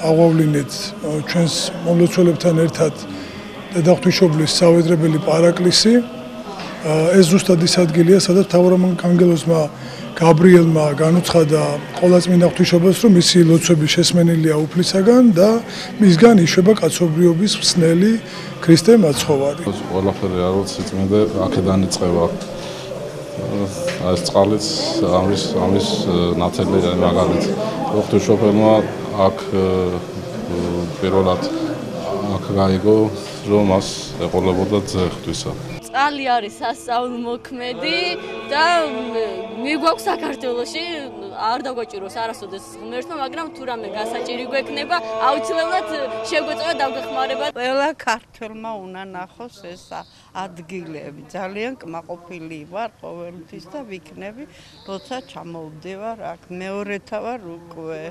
აღვავლინეთ ჩვენს მომლოცველებთან ერთად დედაღვთისმშობლის საუედრებელი პარაკლისი. ეს ზუსტად ის ადგილია, სადაც მთავარანგელოზმა გაბრიელმა განუცხადა ყოვლადწმინდა ღვთისმშობელს, რომ მისი ლოცვები შესმენელია უფლისაგან და მისგან იშვება კაცობრიობის ხსნელი ქრისტე მაცხოვარი. ყველაფერი არ ვიცი, წმინდა აქედან იწყება. ეს წყალიც ამის ნათელი მაგალით. ღვთისმშობელმა აქ პირველად აქ გაიგო, რომ მას ეყოლებოდა ძე ღვთისა. წყალი არის სასწაულმოქმედი და მიგვაქვს საქართველოში არ დაგვაჭიროს არასოდეს ღმერთმა, მაგრამ თუ რამე გასაჭირი გვექნება, აუცილებლად შეგვეწევა დავგეხმარება. ყველა ქართველმა უნდა ნახოს ეს ადგილები. ძალიან კმაყოფილი ვარ ყოველთვის და ვიქნები, როცა ჩამოვდივარ აქ. მეორეთა ვარ უკვე.